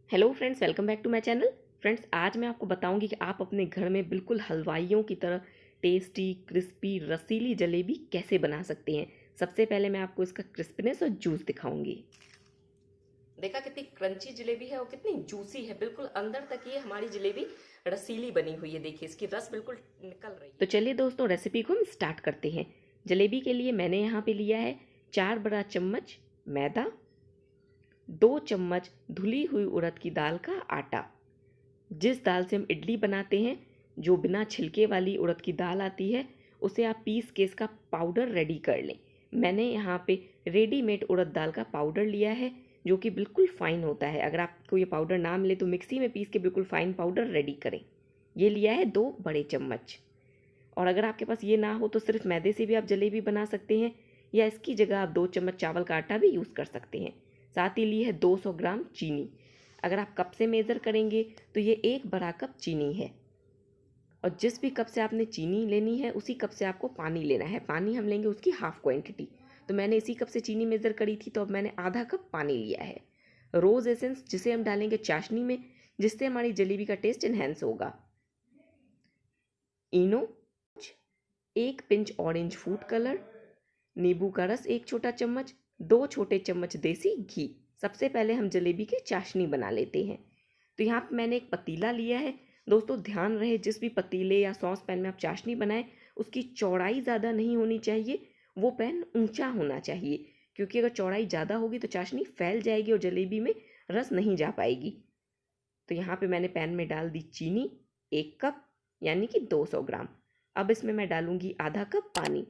Hello friends, welcome back to my channel. Friends, आज मैं आपको बताऊंगी कि आप अपने घर में बिल्कुल हलवाइयों की तरह टेस्टी, क्रिस्पी, रसीली जलेबी कैसे बना सकते हैं। सबसे पहले मैं आपको इसका क्रिस्पीनेस और जूस दिखाऊंगी। देखा कितनी क्रंची जलेबी है और कितनी जूसी है, बिल्कुल अंदर तक ये हमारी जलेबी रसीली बनी हुई है। देखिए इसकी रस बिल्कुल निकल रही है। तो चलिए दोस्तों, रेसिपी को हम स्टार्ट करते हैं। जलेबी के लिए मैंने यहाँ पे लिया है 4 बड़ा चम्मच मैदा, 2 चम्मच धुली हुई उड़द की दाल का आटा। जिस दाल से हम इडली बनाते हैं, जो बिना छिलके वाली उड़द की दाल आती है, उसे आप पीस के इसका पाउडर रेडी कर लें। मैंने यहाँ पे रेडीमेड उड़द दाल का पाउडर लिया है, जो कि बिल्कुल फ़ाइन होता है। अगर आपको ये पाउडर ना मिले तो मिक्सी में पीस के बिल्कुल फ़ाइन पाउडर रेडी करें। ये लिया है 2 बड़े चम्मच। और अगर आपके पास ये ना हो तो सिर्फ मैदे से भी आप जलेबी बना सकते हैं, या इसकी जगह आप 2 चम्मच चावल का आटा भी यूज़ कर सकते हैं। साथ ही ली है 200 ग्राम चीनी। अगर आप कप से मेज़र करेंगे तो ये 1 बड़ा कप चीनी है। और जिस भी कप से आपने चीनी लेनी है, उसी कप से आपको पानी लेना है। पानी हम लेंगे उसकी हाफ क्वांटिटी। तो मैंने इसी कप से चीनी मेज़र करी थी, तो अब मैंने आधा कप पानी लिया है। रोज़ एसेंस, जिसे हम डालेंगे चाशनी में, जिससे हमारी जलेबी का टेस्ट इन्हेंस होगा। इनो, 1 पिंच ऑरेंज फूड कलर, नींबू का रस 1 छोटा चम्मच, 2 छोटे चम्मच देसी घी। सबसे पहले हम जलेबी की चाशनी बना लेते हैं। तो यहाँ पर मैंने एक पतीला लिया है। दोस्तों, ध्यान रहे जिस भी पतीले या सॉस पैन में आप चाशनी बनाएं, उसकी चौड़ाई ज़्यादा नहीं होनी चाहिए, वो पैन ऊंचा होना चाहिए। क्योंकि अगर चौड़ाई ज़्यादा होगी तो चाशनी फैल जाएगी और जलेबी में रस नहीं जा पाएगी। तो यहाँ पे मैंने पैन में डाल दी चीनी 1 कप, यानी कि 200 ग्राम। अब इसमें मैं डालूंगी आधा कप पानी।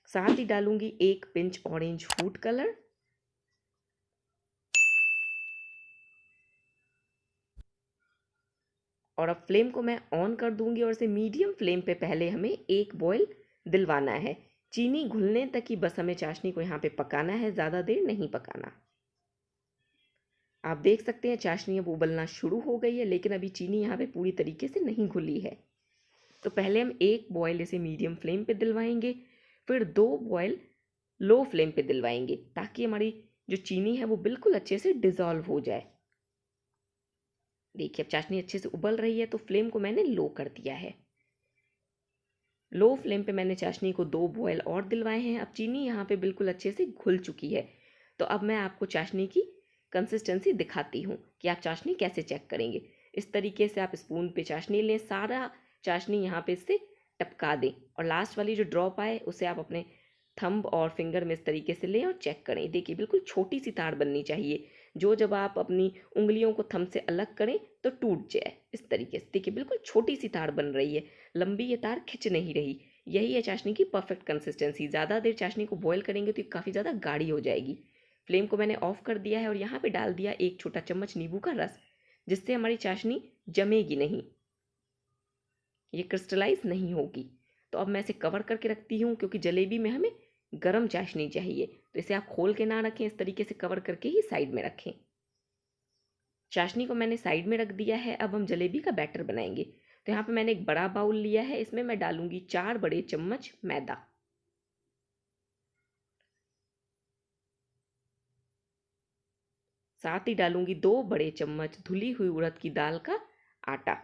साथ ही डालूंगी 1 पिंच ऑरेंज फूड कलर, और अब फ्लेम को मैं ऑन कर दूंगी और इसे मीडियम फ्लेम पे पहले हमें एक बॉयल दिलवाना है। चीनी घुलने तक ही बस हमें चाशनी को यहाँ पे पकाना है, ज़्यादा देर नहीं पकाना। आप देख सकते हैं चाशनी अब उबलना शुरू हो गई है, लेकिन अभी चीनी यहाँ पे पूरी तरीके से नहीं घुली है। तो पहले हम एक बॉयल इसे मीडियम फ्लेम पे दिलवाएंगे, फिर 2 बॉयल लो फ्लेम पे दिलवाएंगे, ताकि हमारी जो चीनी है वो बिल्कुल अच्छे से डिज़ोल्व हो जाए। देखिए अब चाशनी अच्छे से उबल रही है, तो फ्लेम को मैंने लो कर दिया है। लो फ्लेम पे मैंने चाशनी को 2 बॉयल और दिलवाए हैं। अब चीनी यहाँ पे बिल्कुल अच्छे से घुल चुकी है। तो अब मैं आपको चाशनी की कंसिस्टेंसी दिखाती हूँ कि आप चाशनी कैसे चेक करेंगे। इस तरीके से आप स्पून पे चाशनी लें, सारा चाशनी यहाँ पे इससे टपका दें, और लास्ट वाली जो ड्रॉप आए उसे आप अपने थंब और फिंगर में इस तरीके से लें और चेक करें। देखिए बिल्कुल छोटी सी तार बननी चाहिए, जो जब आप अपनी उंगलियों को थंब से अलग करें तो टूट जाए। इस तरीके से देखिए बिल्कुल छोटी सी तार बन रही है, लंबी ये तार खिंच नहीं रही। यही है चाशनी की परफेक्ट कंसिस्टेंसी। ज़्यादा देर चाशनी को बॉयल करेंगे तो ये काफ़ी ज़्यादा गाढ़ी हो जाएगी। फ्लेम को मैंने ऑफ कर दिया है और यहाँ पे डाल दिया 1 छोटा चम्मच नींबू का रस, जिससे हमारी चाशनी जमेगी नहीं, ये क्रिस्टलाइज नहीं होगी। तो अब मैं इसे कवर करके रखती हूँ, क्योंकि जलेबी में हमें गर्म चाशनी चाहिए। तो इसे आप खोल के ना रखें, इस तरीके से कवर करके ही साइड में रखें। चाशनी को मैंने साइड में रख दिया है। अब हम जलेबी का बैटर बनाएंगे। तो यहाँ पे मैंने एक बड़ा बाउल लिया है, इसमें मैं डालूंगी 4 बड़े चम्मच मैदा, साथ ही डालूंगी 2 बड़े चम्मच धुली हुई उड़द की दाल का आटा।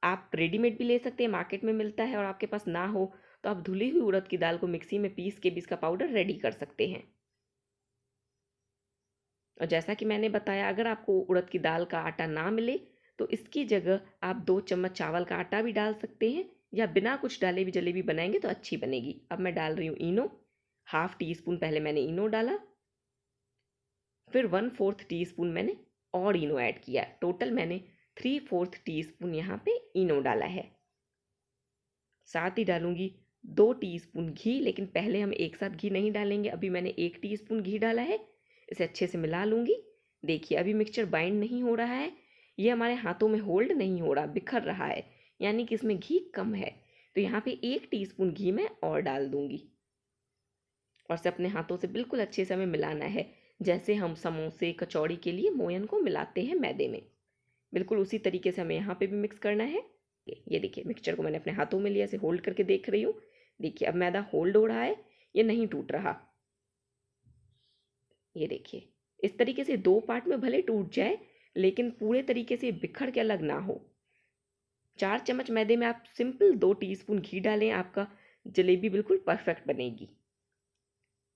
आप रेडीमेड भी ले सकते हैं, मार्केट में मिलता है। और आपके पास ना हो तो आप धुली हुई उड़द की दाल को मिक्सी में पीस के भी इसका पाउडर रेडी कर सकते हैं। और जैसा कि मैंने बताया, अगर आपको उड़द की दाल का आटा ना मिले तो इसकी जगह आप 2 चम्मच चावल का आटा भी डाल सकते हैं, या बिना कुछ डाले भी जलेबी बनाएंगे तो अच्छी बनेगी। अब मैं डाल रही हूँ इनो, हाफ टी स्पून पहले मैंने इनो डाला, फिर 1/4 टी स्पून मैंने और इनो ऐड किया। टोटल मैंने 3/4 टी स्पून यहाँ पे इनो डाला है। साथ ही डालूंगी 2 टीस्पून घी, लेकिन पहले हम एक साथ घी नहीं डालेंगे। अभी मैंने 1 टीस्पून घी डाला है। इसे अच्छे से मिला लूँगी। देखिए अभी मिक्सचर बाइंड नहीं हो रहा है, ये हमारे हाथों में होल्ड नहीं हो रहा, बिखर रहा है, यानी कि इसमें घी कम है। तो यहाँ पे 1 टीस्पून घी मैं और डाल दूँगी, और इसे अपने हाथों से बिल्कुल अच्छे से हमें मिलाना है, जैसे हम समोसे कचौड़ी के लिए मोयन को मिलाते हैं मैदे में। बिल्कुल उसी तरीके से हमें यहाँ पे भी मिक्स करना है। ये देखिए मिक्सचर को मैंने अपने हाथों में लिया, इसे होल्ड करके देख रही हूँ। देखिए अब मैदा होल्ड हो रहा है, ये नहीं टूट रहा। ये देखिए इस तरीके से 2 पार्ट में भले टूट जाए, लेकिन पूरे तरीके से बिखर के अलग ना हो। 4 चम्मच मैदे में आप सिंपल 2 टीस्पून घी डालें, आपका जलेबी बिल्कुल परफेक्ट बनेगी।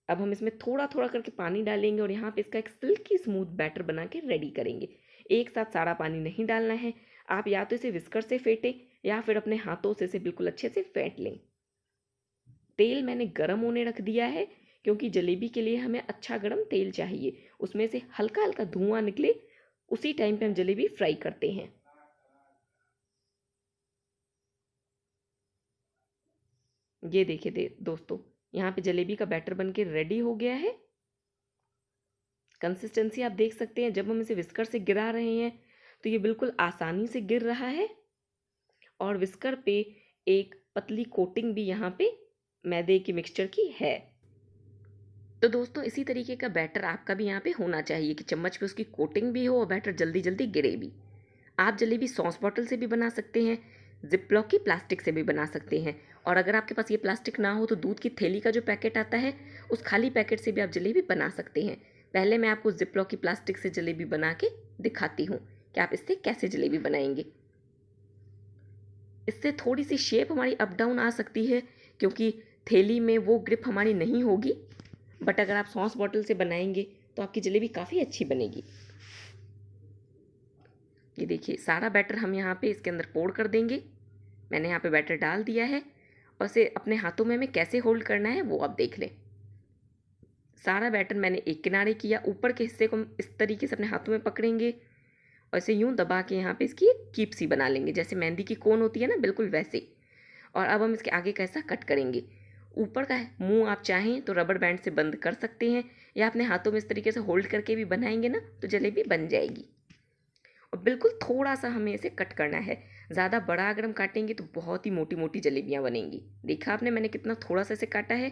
अब हम इसमें थोड़ा थोड़ा करके पानी डालेंगे और यहाँ पे इसका एक सिल्की स्मूथ बैटर बना के रेडी करेंगे। एक साथ सारा पानी नहीं डालना है, आप या तो इसे विस्कर से फेंटें या फिर अपने हाथों से इसे बिल्कुल अच्छे से फेंट लें। तेल मैंने गरम होने रख दिया है, क्योंकि जलेबी के लिए हमें अच्छा गरम तेल चाहिए, उसमें से हल्का हल्का धुआं निकले, उसी टाइम पे हम जलेबी फ्राई करते हैं। ये देखिए दोस्तों, यहाँ पे जलेबी का बैटर बनके रेडी हो गया है। कंसिस्टेंसी आप देख सकते हैं, जब हम इसे विस्कर से गिरा रहे हैं तो ये बिल्कुल आसानी से गिर रहा है और विस्कर पे एक पतली कोटिंग भी यहाँ पे मैदे की मिक्सचर की है। तो दोस्तों इसी तरीके का बैटर आपका भी यहाँ पे होना चाहिए कि चम्मच पे उसकी कोटिंग भी हो और बैटर जल्दी जल्दी गिरे भी। आप जलेबी सॉस बॉटल से भी बना सकते हैं, जिपलॉक की प्लास्टिक से भी बना सकते हैं, और अगर आपके पास ये प्लास्टिक ना हो तो दूध की थैली का जो पैकेट आता है उस खाली पैकेट से भी आप जलेबी बना सकते हैं। पहले मैं आपको जिपलॉक की प्लास्टिक से जलेबी बना के दिखाती हूँ कि आप इससे कैसे जलेबी बनाएंगे। इससे थोड़ी सी शेप हमारी अप डाउन आ सकती है, क्योंकि थैली में वो ग्रिप हमारी नहीं होगी, बट अगर आप सॉस बॉटल से बनाएंगे तो आपकी जलेबी काफ़ी अच्छी बनेगी। ये देखिए, सारा बैटर हम यहाँ पे इसके अंदर पोर कर देंगे। मैंने यहाँ पे बैटर डाल दिया है और इसे अपने हाथों में हमें कैसे होल्ड करना है वो आप देख लें। सारा बैटर मैंने एक किनारे किया, ऊपर के हिस्से को हम इस तरीके से अपने हाथों में पकड़ेंगे और इसे यूं दबा के यहाँ पे इसकी कीप सी बना लेंगे, जैसे मेहंदी की कोन होती है ना, बिल्कुल वैसे। और अब हम इसके आगे का हिस्सा कट करेंगे। ऊपर का मुंह आप चाहें तो रबर बैंड से बंद कर सकते हैं, या अपने हाथों में इस तरीके से होल्ड करके भी बनाएंगे ना तो जलेबी बन जाएगी। और बिल्कुल थोड़ा सा हमें इसे कट करना है, ज़्यादा बड़ा अगर हम काटेंगे तो बहुत ही मोटी मोटी जलेबियाँ बनेंगी। देखा आपने मैंने कितना थोड़ा सा इसे काटा है।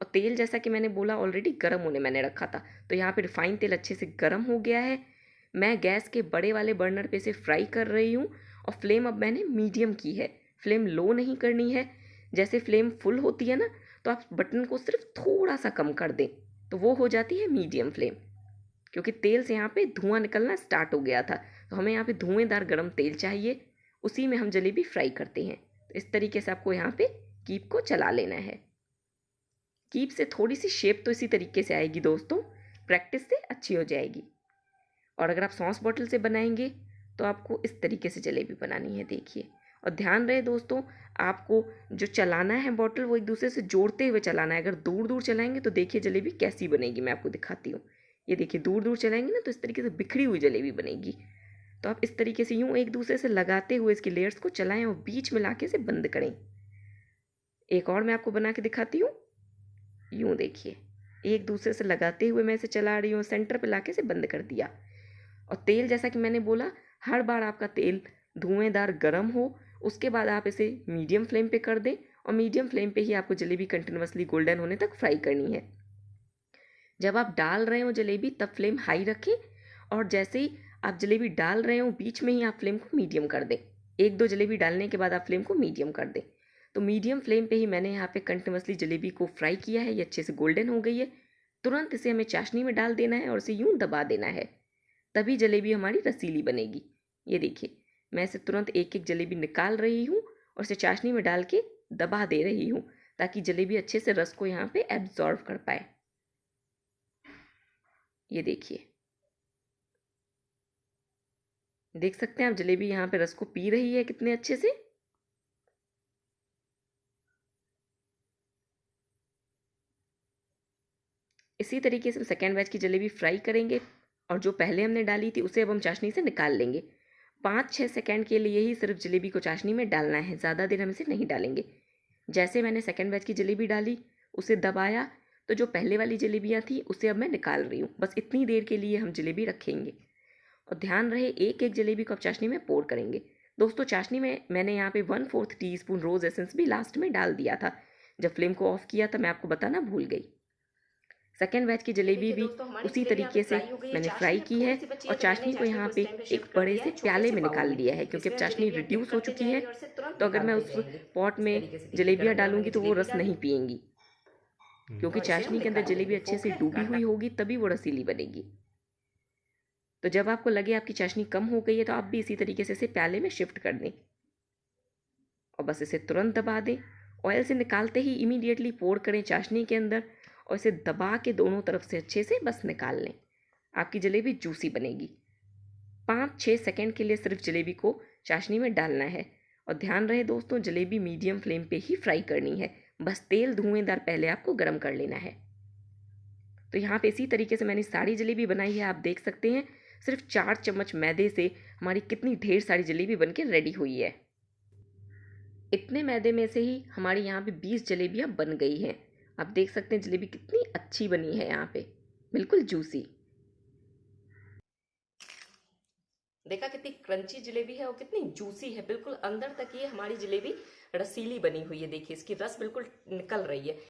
और तेल जैसा कि मैंने बोला ऑलरेडी गर्म होने मैंने रखा था, तो यहाँ पे रिफाइंड तेल अच्छे से गर्म हो गया है। मैं गैस के बड़े वाले बर्नर पे इसे फ्राई कर रही हूँ और फ्लेम अब मैंने मीडियम की है, फ्लेम लो नहीं करनी है। जैसे फ्लेम फुल होती है ना तो आप बटन को सिर्फ थोड़ा सा कम कर दें तो वो हो जाती है मीडियम फ्लेम, क्योंकि तेल से यहाँ पे धुआं निकलना स्टार्ट हो गया था, तो हमें यहाँ पे धुएंदार गर्म तेल चाहिए, उसी में हम जलेबी फ्राई करते हैं। तो इस तरीके से आपको यहाँ पे कीप को चला लेना है। कीप से थोड़ी सी शेप तो इसी तरीके से आएगी दोस्तों, प्रैक्टिस से अच्छी हो जाएगी। और अगर आप सॉस बॉटल से बनाएंगे तो आपको इस तरीके से जलेबी बनानी है, देखिए। और ध्यान रहे दोस्तों, आपको जो चलाना है बॉटल वो एक दूसरे से जोड़ते हुए चलाना है। अगर दूर दूर चलाएंगे तो देखिए जलेबी कैसी बनेगी, मैं आपको दिखाती हूँ। ये देखिए, दूर दूर चलाएंगे ना तो इस तरीके से बिखरी हुई जलेबी बनेगी। तो आप इस तरीके से यूँ एक दूसरे से लगाते हुए इसकी लेयर्स को चलाएं और बीच में लाके इसे बंद करें। एक और मैं आपको बना के दिखाती हूँ। यूँ देखिए, एक दूसरे से लगाते हुए मैं इसे चला रही हूँ, सेंटर पे लाके इसे बंद कर दिया। और तेल जैसा कि मैंने बोला, हर बार आपका तेल धुएंदार गर्म हो, उसके बाद आप इसे मीडियम फ्लेम पे कर दें और मीडियम फ्लेम पे ही आपको जलेबी कंटिन्यूअसली गोल्डन होने तक फ्राई करनी है। जब आप डाल रहे हो जलेबी तब फ्लेम हाई रखें, और जैसे ही आप जलेबी डाल रहे हो बीच में ही आप फ्लेम को मीडियम कर दें। एक दो जलेबी डालने के बाद आप फ्लेम को मीडियम कर दें। तो मीडियम फ्लेम पे ही मैंने यहाँ पे कंटिन्यूअसली जलेबी को फ्राई किया है। ये अच्छे से गोल्डन हो गई है। तुरंत इसे हमें चाशनी में डाल देना है और इसे यूँ दबा देना है, तभी जलेबी हमारी रसीली बनेगी। ये देखिए, मैं इसे तुरंत एक एक जलेबी निकाल रही हूँ और इसे चाशनी में डाल के दबा दे रही हूँ, ताकि जलेबी अच्छे से रस को यहाँ पे एब्जॉर्व कर पाए। ये देखिए, देख सकते हैं आप जलेबी यहाँ पे रस को पी रही है कितने अच्छे से। इसी तरीके से सेकेंड बैच की जलेबी फ्राई करेंगे और जो पहले हमने डाली थी उसे अब हम चाशनी से निकाल लेंगे। 5-6 सेकेंड के लिए ही सिर्फ जलेबी को चाशनी में डालना है, ज़्यादा देर हम इसे नहीं डालेंगे। जैसे मैंने सेकेंड बैच की जलेबी डाली, उसे दबाया, तो जो पहले वाली जलेबियाँ थी उसे अब मैं निकाल रही हूँ। बस इतनी देर के लिए हम जलेबी रखेंगे। और ध्यान रहे, एक एक जलेबी को आप चाशनी में पोर करेंगे। दोस्तों चाशनी में मैंने यहाँ पे 1/4 टीस्पून रोज़ एसेंस भी लास्ट में डाल दिया था। जब फ्लेम को ऑफ किया था मैं आपको बताना भूल गई। सेकेंड बैच की जलेबी भी उसी तरीके से मैंने फ्राई की है और चाशनी को यहाँ पे एक बड़े से प्याले में निकाल लिया है, क्योंकि अब चाशनी रिड्यूस हो चुकी है। तो अगर मैं उस पॉट में जलेबियाँ डालूंगी तो वो रस नहीं पिएंगी, क्योंकि चाशनी के अंदर जलेबी अच्छे से डूबी हुई होगी, तभी वो रसीली बनेगी। तो जब आपको लगे आपकी चाशनी कम हो गई है तो आप भी इसी तरीके से इसे प्याले में शिफ्ट कर दें और बस इसे तुरंत दबा दें। ऑयल से निकालते ही इमीडिएटली पोर करें चाशनी के अंदर और इसे दबा के दोनों तरफ से अच्छे से बस निकाल लें। आपकी जलेबी जूसी बनेगी। 5-6 सेकंड के लिए सिर्फ जलेबी को चाशनी में डालना है और ध्यान रहे दोस्तों, जलेबी मीडियम फ्लेम पे ही फ्राई करनी है। बस तेल धुएंदार पहले आपको गर्म कर लेना है। तो यहाँ पे इसी तरीके से मैंने सारी जलेबी बनाई है। आप देख सकते हैं सिर्फ 4 चम्मच मैदे से हमारी कितनी ढेर सारी जलेबी बनके रेडी हुई है। इतने मैदे में से ही हमारी यहाँ पे 20 जलेबियाँ बन गई हैं। आप देख सकते हैं जलेबी कितनी अच्छी बनी है, यहाँ पे बिल्कुल जूसी। देखा कितनी क्रंची जलेबी है और कितनी जूसी है, बिल्कुल अंदर तक ये हमारी जलेबी रसीली बनी हुई है। देखिए इसकी रस बिल्कुल निकल रही है।